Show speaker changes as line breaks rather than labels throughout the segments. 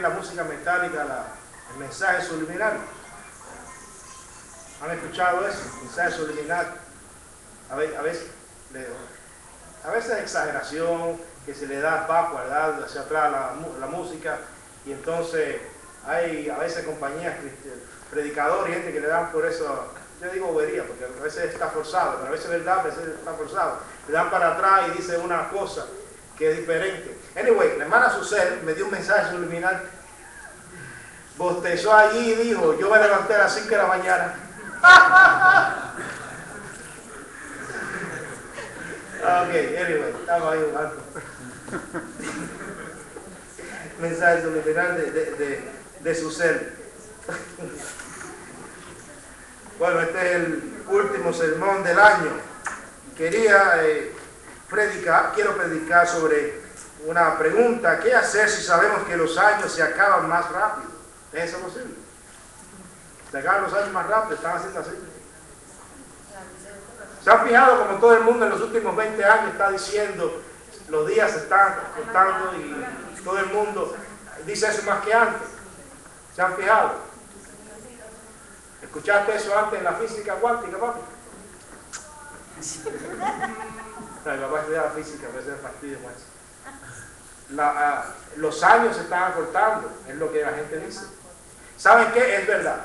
la música metálica el mensaje subliminal? ¿Han escuchado eso? Mensaje subliminal. A veces exageración, que se le da papo, ¿verdad?, hacia atrás la música, y entonces hay a veces compañías, predicadores y gente que le dan por eso, yo digo bobería, porque a veces está forzado, pero a veces es verdad, a veces está forzado. Le dan para atrás y dice una cosa que es diferente. Anyway, la hermana Susel me dio un mensaje subliminal, bostezó allí y dijo, yo me levanté a las 5 de la mañana. Ok, anyway, estamos ahí jugando. Mensaje subliminal de Susel. Bueno, este es el último sermón del año. Quiero predicar sobre una pregunta: ¿qué hacer si sabemos que los años se acaban más rápido? ¿Es eso posible? Se acaban los años más rápido, están haciendo así. ¿Se han fijado como todo el mundo en los últimos 20 años está diciendo los días se están cortando y todo el mundo dice eso más que antes? ¿Se han fijado? ¿Escuchaste eso antes en la física cuántica, papi? No, mi papá estudiaba física, a veces fastidio con eso. Los años se están acortando, es lo que la gente dice. ¿Saben qué? Es verdad.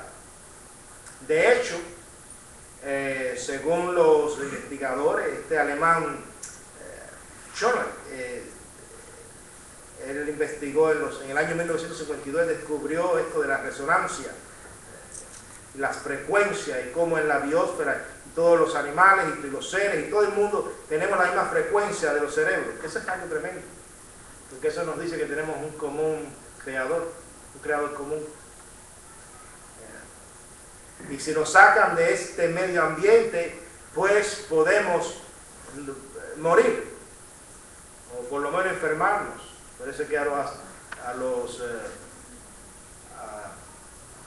De hecho, según los investigadores, este alemán Scholler, él investigó en el año 1952, descubrió esto de la resonancia, las frecuencias, y cómo en la biosfera todos los animales y los seres y todo el mundo tenemos la misma frecuencia de los cerebros. Ese es algo tremendo, porque eso nos dice que tenemos un creador común. Y si nos sacan de este medio ambiente, pues podemos morir, o por lo menos enfermarnos. Por eso es que a los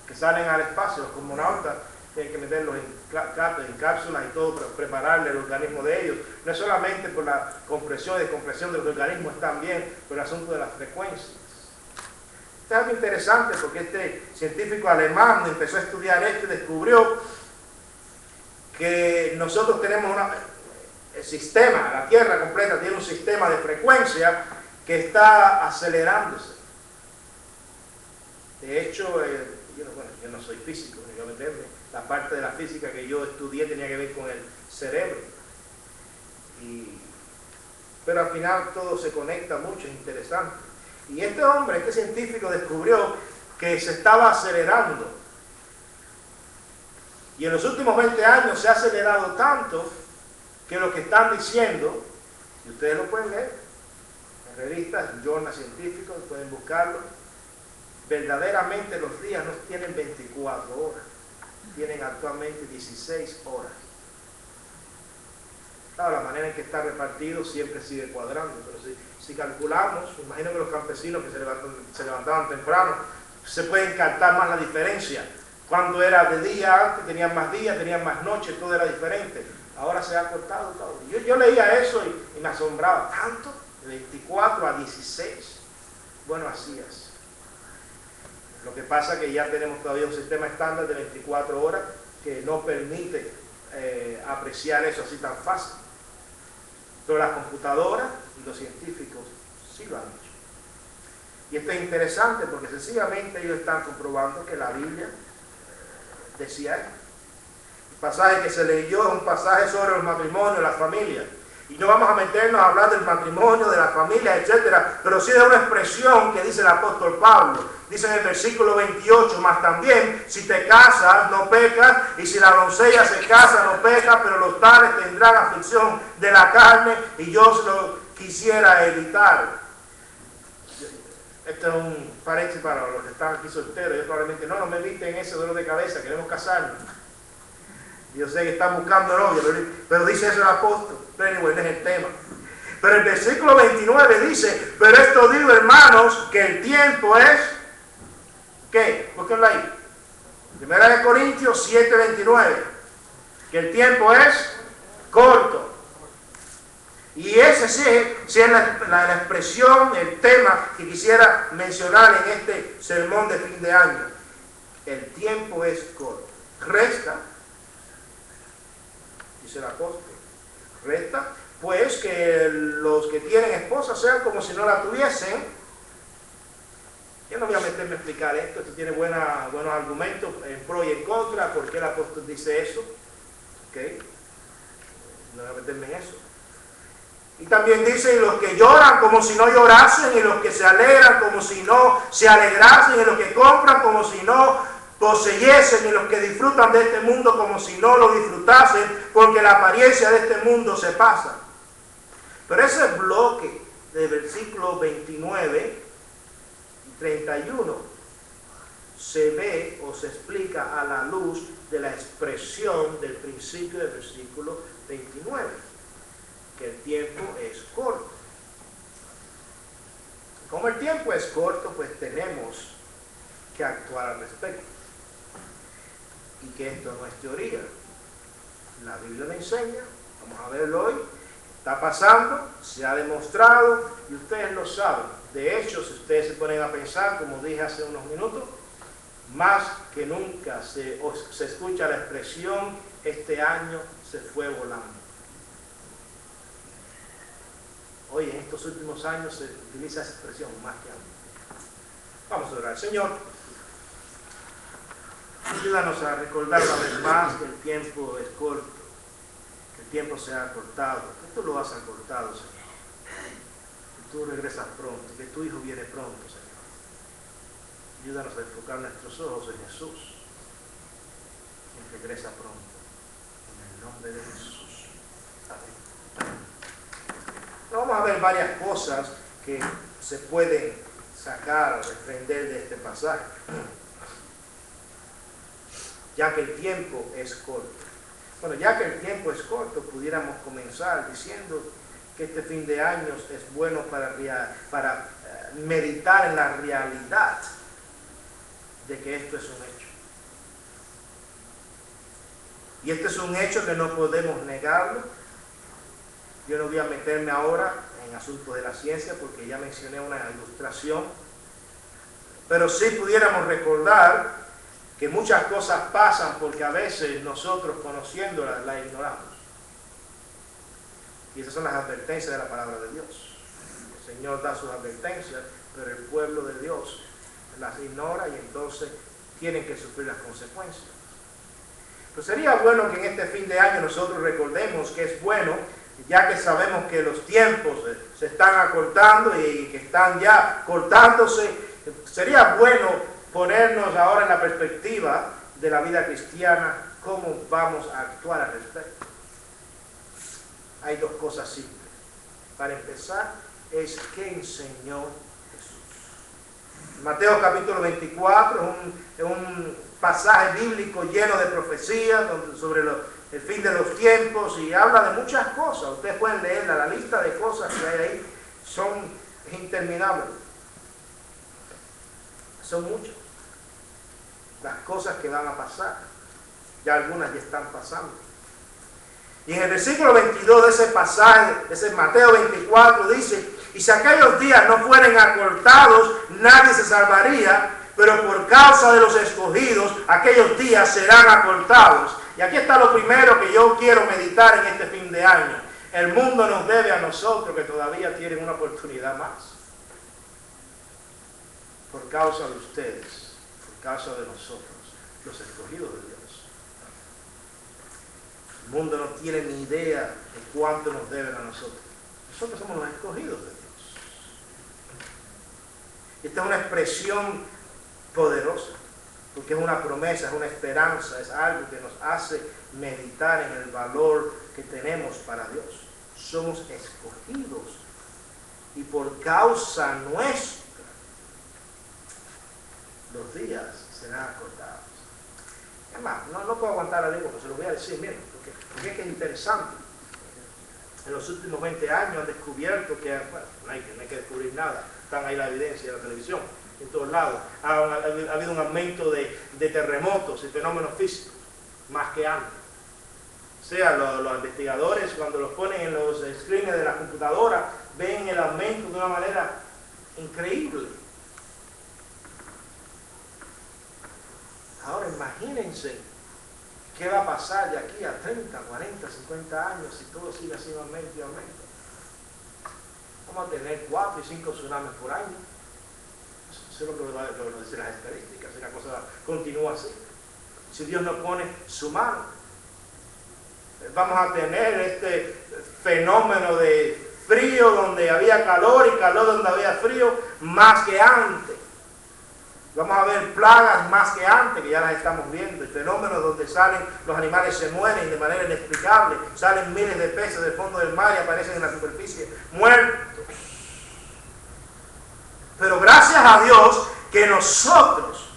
que salen al espacio, los cosmonautas, tienen que meterlos en cápsulas y todo para prepararle el organismo de ellos. No es solamente por la compresión y descompresión de los organismos, también por el asunto de las frecuencias. Esto es algo interesante, porque este científico alemán empezó a estudiar esto y descubrió que nosotros tenemos el sistema, la Tierra completa tiene un sistema de frecuencia que está acelerándose. De hecho, yo no soy físico, ni voy a meterme. La parte de la física que yo estudié tenía que ver con el cerebro. Pero al final todo se conecta mucho, es interesante. Y este científico descubrió que se estaba acelerando. Y en los últimos 20 años se ha acelerado tanto que lo que están diciendo, y ustedes lo pueden leer en revistas, en journals científicos, pueden buscarlo, verdaderamente los días no tienen 24 horas, tienen actualmente 16 horas. Claro, la manera en que está repartido siempre sigue cuadrando, pero si calculamos, imagino que los campesinos que se levantaban temprano, se pueden captar más la diferencia. Cuando era de día antes tenían más días, tenían más noches, todo era diferente. Ahora se ha cortado todo. Yo leía eso y me asombraba. ¿Tanto? De 24 a 16. Bueno, así es. Lo que pasa es que ya tenemos todavía un sistema estándar de 24 horas que no permite apreciar eso así tan fácil. Pero las computadoras y los científicos sí lo han hecho. Y esto es interesante porque sencillamente ellos están comprobando que la Biblia decía esto. El pasaje que se leyó es un pasaje sobre el matrimonio, la familia. Y no vamos a meternos a hablar del matrimonio, de la familia, etcétera, pero sí de una expresión que dice el apóstol Pablo. Dice en el versículo 28, más también, si te casas, no pecas, y si la doncella se casa, no peca, pero los tales tendrán aflicción de la carne, y yo se lo quisiera evitar. Esto es un paréntesis para los que están aquí solteros. Yo probablemente no me eviten ese dolor de cabeza, queremos casarnos. Yo sé que están buscando novio, pero dice eso el apóstol. Pero anyway, no es el tema. Pero el versículo 29 dice, pero esto digo, hermanos, que el tiempo es, ¿qué? Búsquenlo ahí. 1 Corintios 7:29. Que el tiempo es corto. Y ese sí es la expresión, el tema que quisiera mencionar en este sermón de fin de año. El tiempo es corto. Resta, dice el apóstol, resta, pues que los que tienen esposa sean como si no la tuviesen. Yo no voy a meterme a explicar esto tiene buenos argumentos en pro y en contra, por qué el apóstol dice eso. ¿Okay? No voy a meterme en eso. Y también dice, y los que lloran como si no llorasen, y los que se alegran como si no se alegrasen, y los que compran como si no poseyesen, y los que disfrutan de este mundo como si no lo disfrutasen, porque la apariencia de este mundo se pasa. Pero ese bloque de versículos 29 y 31 se ve o se explica a la luz de la expresión del principio del versículo 29. Que el tiempo es corto. Como el tiempo es corto, pues tenemos que actuar al respecto. Y que esto no es teoría. La Biblia me enseña, vamos a verlo hoy, está pasando, se ha demostrado y ustedes lo saben. De hecho, si ustedes se ponen a pensar, como dije hace unos minutos, más que nunca se escucha la expresión, este año se fue volando. Hoy, en estos últimos años, se utiliza esa expresión más que antes. Vamos a orar. Señor, ayúdanos a recordar una vez más que el tiempo es corto, que el tiempo se ha acortado, que tú lo has acortado, Señor. Que tú regresas pronto, que tu Hijo viene pronto, Señor. Ayúdanos a enfocar nuestros ojos en Jesús, quien regresa pronto. En el nombre de Jesús. Amén. Vamos a ver varias cosas que se pueden sacar o desprender de este pasaje, ya que el tiempo es corto. Bueno, ya que el tiempo es corto, pudiéramos comenzar diciendo que este fin de año es bueno para meditar en la realidad de que esto es un hecho. Y este es un hecho que no podemos negarlo. Yo no voy a meterme ahora en asuntos de la ciencia porque ya mencioné una ilustración, pero sí pudiéramos recordar que muchas cosas pasan porque a veces nosotros conociéndolas las ignoramos. Y esas son las advertencias de la palabra de Dios. El Señor da sus advertencias, pero el pueblo de Dios las ignora y entonces tienen que sufrir las consecuencias. Pues sería bueno que en este fin de año nosotros recordemos que es bueno, ya que sabemos que los tiempos se están acortando y que están ya cortándose, sería bueno ponernos ahora en la perspectiva de la vida cristiana, cómo vamos a actuar al respecto. Hay dos cosas simples. Para empezar, es qué enseñó Jesús. Mateo capítulo 24 es un pasaje bíblico lleno de profecías sobre el fin de los tiempos y habla de muchas cosas. Ustedes pueden leerla, la lista de cosas que hay ahí son interminables. Son muchas las cosas que van a pasar. Ya algunas ya están pasando. Y en el versículo 22 de ese pasaje, ese Mateo 24, dice: y si aquellos días no fueren acortados, nadie se salvaría, pero por causa de los escogidos, aquellos días serán acortados. Y aquí está lo primero que yo quiero meditar en este fin de año. El mundo nos debe a nosotros que todavía tienen una oportunidad más. Por causa de ustedes, por causa de nosotros, los escogidos de Dios. El mundo no tiene ni idea de cuánto nos deben a nosotros. Nosotros somos los escogidos de Dios. Esta es una expresión poderosa, porque es una promesa, es una esperanza, es algo que nos hace meditar en el valor que tenemos para Dios. Somos escogidos y por causa nuestra los días serán acortados. Es más, no puedo aguantar la lengua, pero se lo voy a decir, miren, porque es que es interesante. En los últimos 20 años han descubierto que, bueno, no hay que descubrir nada, están ahí la evidencia de la televisión, en todos lados. Ha habido un aumento de terremotos y fenómenos físicos, más que antes. O sea, los investigadores cuando los ponen en los screens de la computadora ven el aumento de una manera increíble. Ahora imagínense qué va a pasar de aquí a 30, 40, 50 años si todo sigue así aumento y aumento. Vamos a tener 4 y 5 tsunamis por año. Eso es lo que dicen las estadísticas, si la cosa continúa así. Si Dios no pone su mano, vamos a tener este fenómeno de frío donde había calor y calor donde había frío más que antes. Vamos a ver plagas más que antes, que ya las estamos viendo, fenómenos donde los animales se mueren de manera inexplicable, salen miles de peces del fondo del mar y aparecen en la superficie muertos. Pero gracias a Dios que nosotros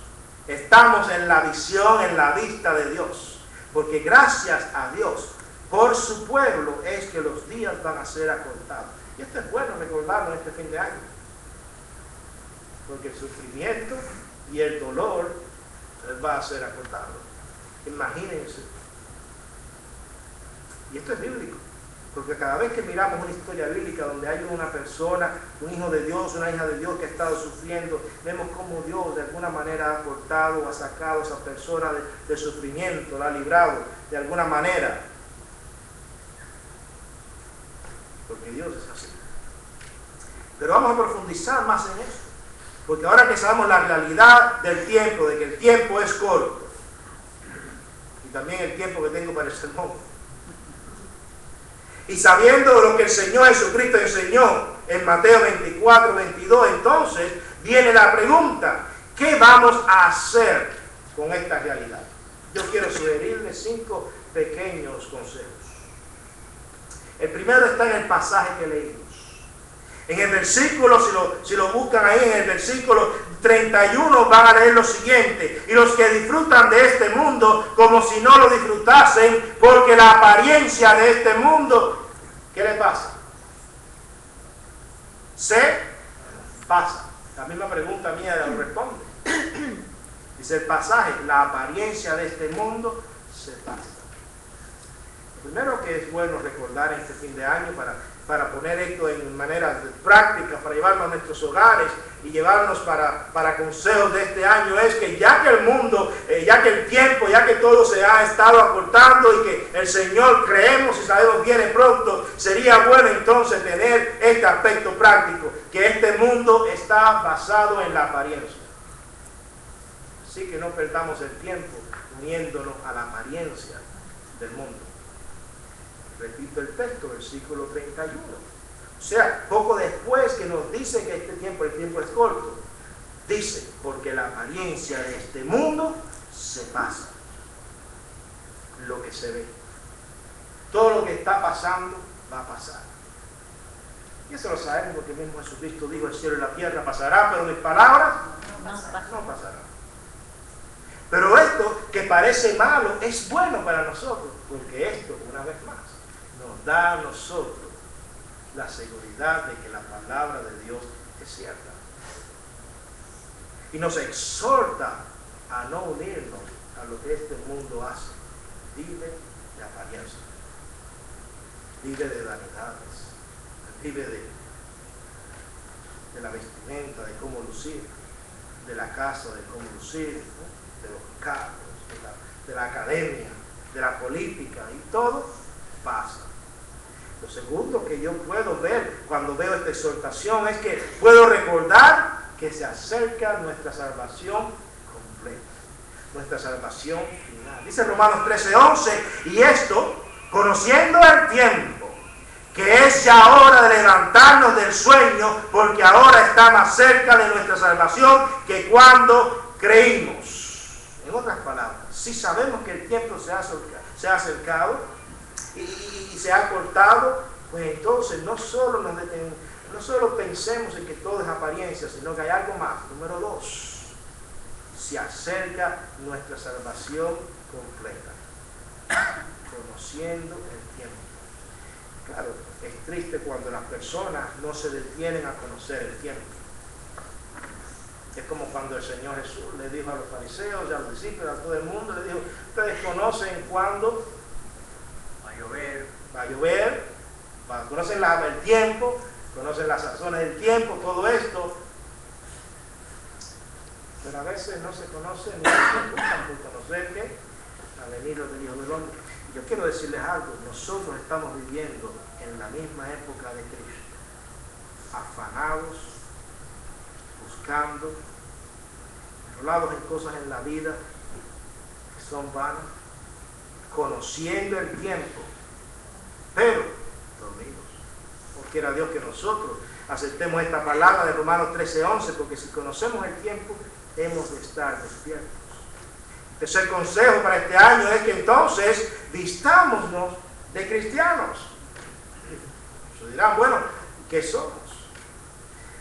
estamos en la visión, en la vista de Dios, porque gracias a Dios por su pueblo es que los días van a ser acortados. Y esto es bueno recordarlo en este fin de año, porque el sufrimiento y el dolor va a ser acortado. Imagínense. Y esto es bíblico, porque cada vez que miramos una historia bíblica donde hay una persona, un hijo de Dios, una hija de Dios que ha estado sufriendo, vemos cómo Dios de alguna manera ha acortado o ha sacado a esa persona de sufrimiento, la ha librado de alguna manera. Porque Dios es así. Pero vamos a profundizar más en esto, porque ahora que sabemos la realidad del tiempo, de que el tiempo es corto, y también el tiempo que tengo para el sermón, y sabiendo lo que el Señor Jesucristo enseñó en Mateo 24, 22, entonces viene la pregunta: ¿qué vamos a hacer con esta realidad? Yo quiero sugerirles 5 pequeños consejos. El primero está en el pasaje que leímos. En el versículo, si lo buscan ahí, en el versículo 31 van a leer lo siguiente: y los que disfrutan de este mundo como si no lo disfrutasen, porque la apariencia de este mundo, ¿qué le pasa? Se pasa. La misma pregunta mía lo responde. Dice el pasaje: la apariencia de este mundo se pasa. Lo primero que es bueno recordar en este fin de año para poner esto en maneras prácticas, para llevarnos a nuestros hogares y llevarnos para consejos de este año, es que ya que el mundo, ya que el tiempo, ya que todo se ha estado acortando y que el Señor creemos y sabemos viene pronto, sería bueno entonces tener este aspecto práctico, que este mundo está basado en la apariencia. Así que no perdamos el tiempo uniéndonos a la apariencia del mundo. Repito el texto, versículo 31. O sea, poco después que nos dice que el tiempo es corto, dice: porque la apariencia de este mundo se pasa. Lo que se ve, todo lo que está pasando va a pasar. Y eso lo sabemos porque mismo Jesucristo dijo: el cielo y la tierra pasará, pero mis palabras no pasarán. Pero esto que parece malo es bueno para nosotros, porque esto, una vez más, nos da a nosotros la seguridad de que la palabra de Dios es cierta. Y nos exhorta a no unirnos a lo que este mundo hace. Vive de apariencia, vive de vanidades, vive de la vestimenta, de cómo lucir, de la casa, de cómo lucir, ¿no? De los cargos, de la academia, de la política, y todo pasa. Lo segundo que yo puedo ver cuando veo esta exhortación es que puedo recordar que se acerca nuestra salvación completa, nuestra salvación final. Dice Romanos 13:11: y esto, conociendo el tiempo, que es ya hora de levantarnos del sueño, porque ahora está más cerca de nuestra salvación que cuando creímos. En otras palabras, si sabemos que el tiempo se ha acercado y se ha cortado, pues entonces no solo pensemos en que todo es apariencia, sino que hay algo más. Número 2, se acerca nuestra salvación completa, conociendo el tiempo. Claro, es triste cuando las personas no se detienen a conocer el tiempo. Es como cuando el Señor Jesús le dijo a los fariseos y a los discípulos, a todo el mundo, le dijo: ustedes conocen cuándo a llover, conocen el tiempo, conocen las sazones del tiempo, todo esto. Pero a veces no se conoce ni se buscan por conocer que la venida del Hijo del Hombre. Yo quiero decirles algo, nosotros estamos viviendo en la misma época de Cristo, afanados, buscando, enrolados en cosas en la vida que son vanas, conociendo el tiempo, pero dormidos. O quiera Dios que nosotros aceptemos esta palabra de Romanos 13:11, porque si conocemos el tiempo, hemos de estar despiertos. El tercer consejo para este año es que entonces vistámonos de cristianos. Se dirán, bueno, ¿qué somos?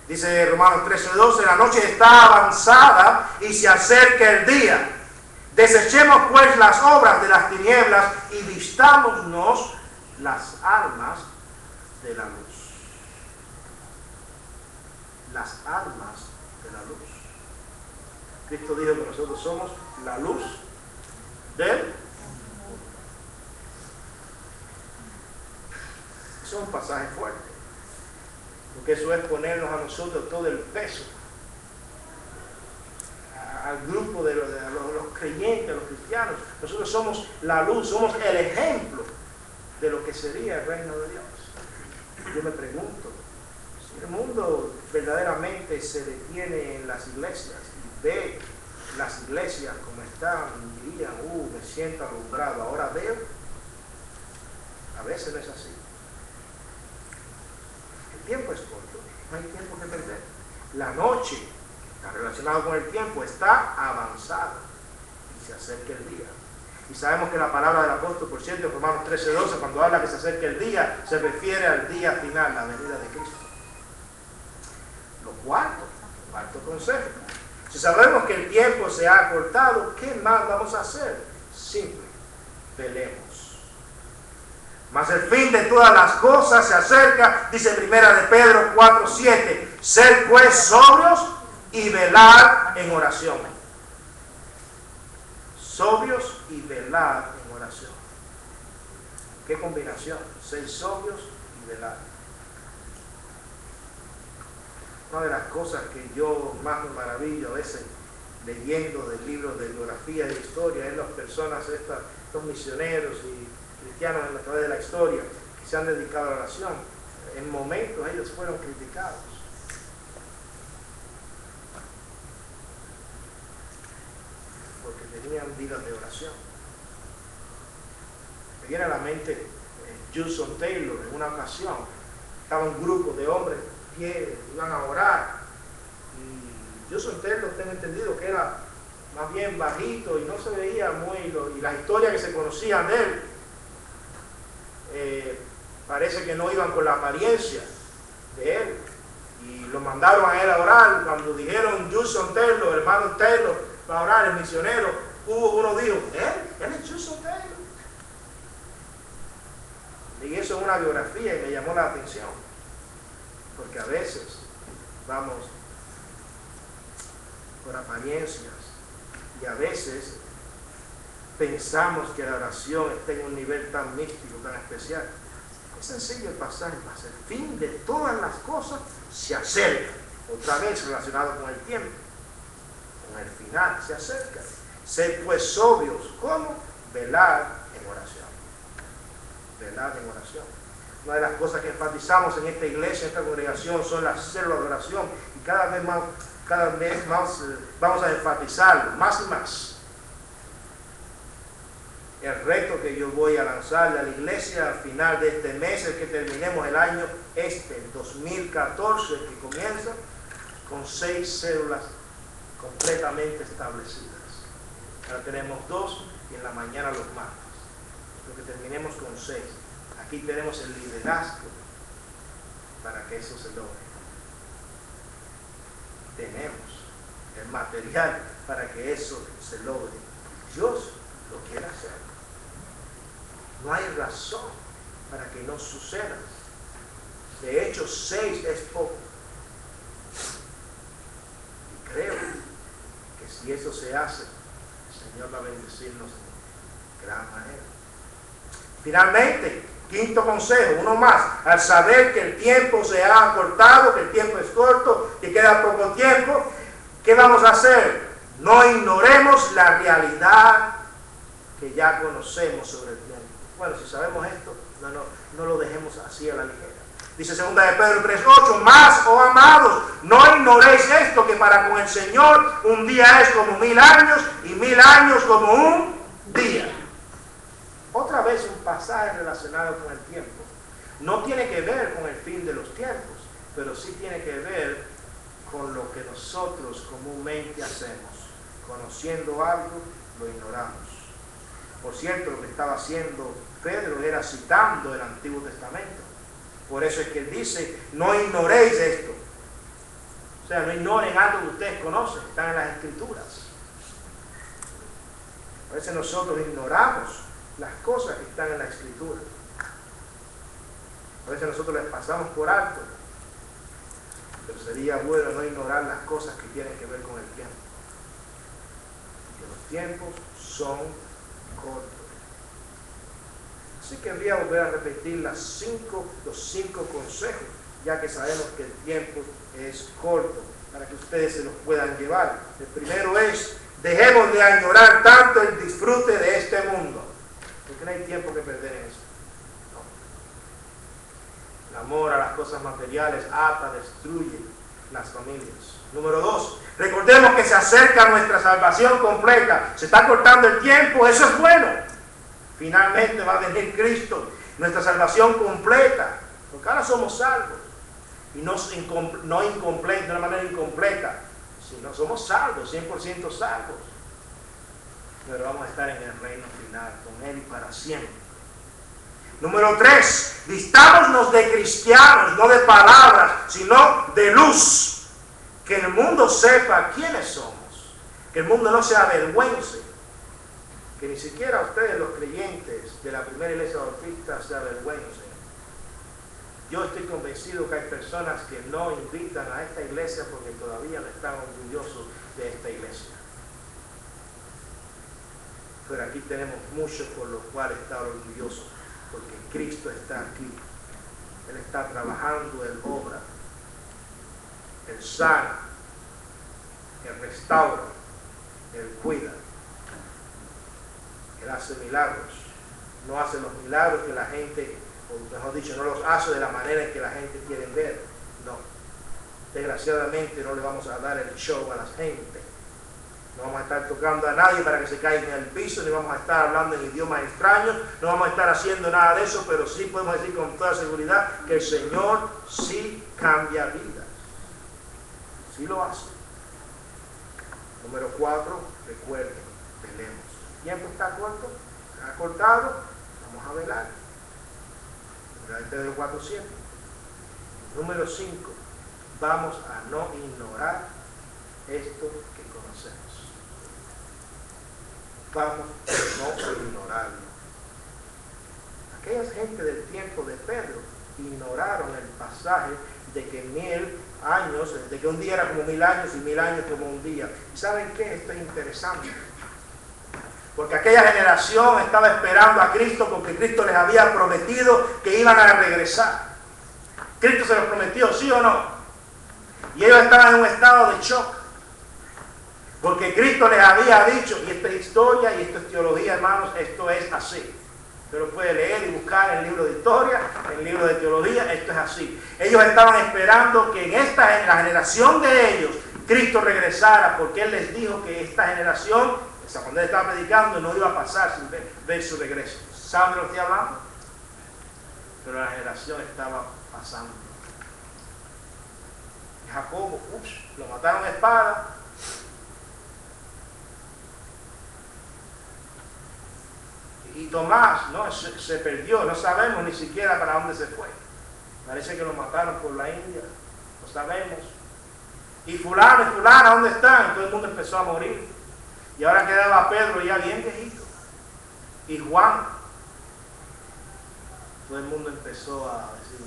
Dice Romanos 13:12, la noche está avanzada y se acerca el día. Desechemos pues las obras de las tinieblas y vistámonos las armas de la luz. Las armas de la luz. Cristo dijo que nosotros somos la luz del mundo. Eso es un pasaje fuerte, porque eso es ponernos a nosotros todo el peso, al grupo de los creyentes, los cristianos. Nosotros somos la luz, somos el ejemplo de lo que sería el reino de Dios. Yo me pregunto, si el mundo verdaderamente se detiene en las iglesias y ve las iglesias como están, dirían, me siento alumbrado, ahora veo. A veces no es así. El tiempo es corto, no hay tiempo que perder. La noche, está relacionado con el tiempo, está avanzada y se acerca el día. Y sabemos que la palabra del apóstol, por cierto, en Romanos 13:12, cuando habla que se acerca el día, se refiere al día final, la venida de Cristo. Lo cuarto consejo. Si sabemos que el tiempo se ha acortado, ¿qué más vamos a hacer? Simple, velemos. Mas el fin de todas las cosas se acerca, dice Primera de Pedro 4:7. Sed pues sobrios y velad en oración. Sobrios y velad en oración. ¿Qué combinación? Ser sobrios y velar. Una de las cosas que yo más me maravillo a veces leyendo de libros de biografía y de historia es las personas, estos misioneros y cristianos a través de la historia que se han dedicado a la oración. En momentos ellos fueron criticados. Porque tenían vidas de oración. Me viene a la mente Judson Taylor en una ocasión. Estaba un grupo de hombres que iban a orar. Y Judson Taylor, tengo entendido que era más bien bajito y no se veía muy... y las historias que se conocían de él, parece que no iban con la apariencia de él. Y lo mandaron a él a orar. Cuando dijeron Judson Taylor, hermano Taylor, va a orar, el misionero, uno dijo, ¿él es Judson Taylor? Y eso es una biografía y me llamó la atención, porque a veces vamos por apariencias y a veces pensamos que la oración está en un nivel tan místico, tan especial. Es sencillo el pasaje, más el fin de todas las cosas se acerca, otra vez relacionado con el tiempo, con el final, se acerca. Sed pues sobrios, ¿cómo? Velar en oración. Velar en oración. Una de las cosas que enfatizamos en esta iglesia, en esta congregación, son las células de oración, y cada vez más vamos a enfatizarlo, más y más. El reto que yo voy a lanzarle a la iglesia al final de este mes es que terminemos el año el 2014, que comienza con 6 células completamente establecidas. Ahora tenemos 2 y en la mañana los martes. Lo que terminemos con 6. Aquí tenemos el liderazgo para que eso se logre. Tenemos el material para que eso se logre. Dios lo quiere hacer. No hay razón para que no suceda. De hecho, 6 es poco. Y creo que si eso se hace, el Señor va a bendecirnos de gran manera. Finalmente, Quinto consejo, uno más, al saber que el tiempo se ha acortado, que el tiempo es corto, que queda poco tiempo, ¿qué vamos a hacer? No ignoremos la realidad que ya conocemos sobre el tiempo. Bueno, si sabemos esto, no lo dejemos así a la ligera. Dice 2 de Pedro 3:8, más, oh amados, no ignoréis esto, que para con el Señor un día es como 1000 años y 1000 años como un día. Otra vez un pasaje relacionado con el tiempo. No tiene que ver con el fin de los tiempos, pero sí tiene que ver con lo que nosotros comúnmente hacemos. Conociendo algo, lo ignoramos. Por cierto, lo que estaba haciendo Pedro era citando el Antiguo Testamento. Por eso es que él dice, no ignoréis esto. O sea, no ignoren algo que ustedes conocen, están en las Escrituras. A veces nosotros ignoramos las cosas que están en la Escritura. A veces nosotros les pasamos por alto. Pero sería bueno no ignorar las cosas que tienen que ver con el tiempo. Que los tiempos son cortos. Así que voy a volver a repetir los cinco consejos, ya que sabemos que el tiempo es corto, para que ustedes se los puedan llevar. El primero es, dejemos de añorar tanto el disfrute de este mundo, porque no hay tiempo que perder en eso. No. El amor a las cosas materiales ata, destruye las familias. Número 2, recordemos que se acerca nuestra salvación completa. Se está cortando el tiempo, eso es bueno. Finalmente va a venir Cristo, nuestra salvación completa, porque ahora somos salvos, y no incompletos, de una manera incompleta, sino somos salvos, 100% salvos, pero vamos a estar en el reino final, con Él para siempre. Número 3, vistámonos de cristianos, no de palabras, sino de luz, que el mundo sepa quiénes somos, que el mundo no se avergüence, que ni siquiera ustedes los creyentes de la primera iglesia bautista se avergüencen. Yo estoy convencido que hay personas que no invitan a esta iglesia porque todavía no están orgullosos de esta iglesia. Pero aquí tenemos muchos por los cuales estar orgullosos, porque Cristo está aquí. Él está trabajando, Él obra, Él sana, Él restaura, Él cuida. Él hace milagros, no hace los milagros que la gente, o mejor dicho, no los hace de la manera en que la gente quiere ver, no. Desgraciadamente no le vamos a dar el show a la gente, no vamos a estar tocando a nadie para que se caigan en el piso, ni vamos a estar hablando en idiomas extraños, no vamos a estar haciendo nada de eso, pero sí podemos decir con toda seguridad que el Señor sí cambia vidas, sí lo hace. Número 4, recuerden, velemos. El tiempo está corto, se ha cortado, vamos a velar. Pedro 4:7. Número 5, vamos a no ignorar esto que conocemos. Vamos a no ignorarlo. Aquella gente del tiempo de Pedro ignoraron el pasaje de que 1000 años, de que un día era como 1000 años y 1000 años como un día. ¿Y saben qué? Esto es interesante. Porque aquella generación estaba esperando a Cristo porque Cristo les había prometido que iban a regresar. Cristo se los prometió, ¿sí o no? Y ellos estaban en un estado de shock. Porque Cristo les había dicho, y esta es historia y esto es teología, hermanos, esto es así. Usted lo puede leer y buscar en el libro de historia, en el libro de teología, esto es así. Ellos estaban esperando que en la generación de ellos, Cristo regresara, porque Él les dijo que esta generación, cuando Él estaba predicando, no iba a pasar sin ver su regreso. ¿Saben de lo que estoy hablando? Pero la generación estaba pasando. Jacobo, lo mataron a espada. Y Tomás, no, se perdió, no sabemos ni siquiera para dónde se fue. Parece que lo mataron por la India, no sabemos. Y fulano y fulana, ¿dónde están? Y todo el mundo empezó a morir. Y ahora quedaba Pedro ya bien viejito. Y Juan. Todo el mundo empezó a decir,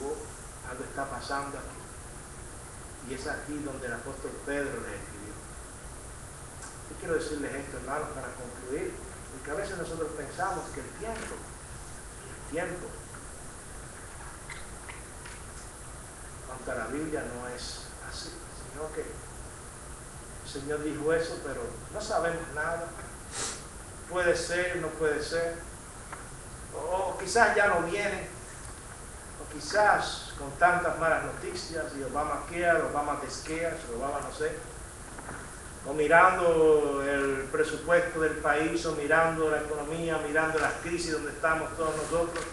algo está pasando aquí. Y es aquí donde el apóstol Pedro les escribió. Yo quiero decirles esto, hermanos, para concluir. Porque a veces nosotros pensamos que el tiempo nunca la Biblia no es así, sino que el Señor dijo eso, pero no sabemos nada. Puede ser, no puede ser, o quizás ya no vienen, o quizás con tantas malas noticias, y Obamacare, Obama Descare, Obama no sé, o mirando el presupuesto del país, o mirando la economía, mirando las crisis donde estamos todos nosotros,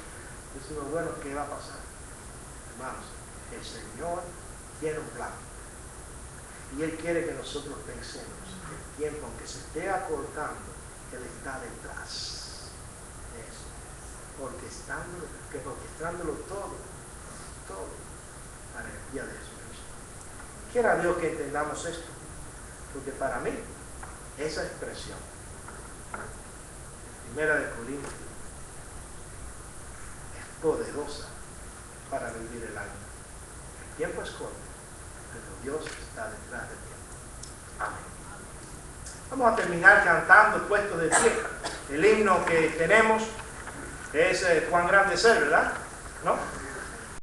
decimos, bueno, ¿qué va a pasar? Hermanos, el Señor tiene un plan, y Él quiere que nosotros pensemos el tiempo, aunque se esté acortando, Él está detrás de eso, orquestándolo todo para el día de Jesucristo. Quiera Dios que entendamos esto, porque para mí esa expresión, Primera de Corintios, es poderosa para vivir el año. El tiempo es corto, pero Dios está detrás del tiempo. Amén. Vamos a terminar cantando puestos de pie. El himno que tenemos es Cuán grande es Él, ¿verdad? ¿No?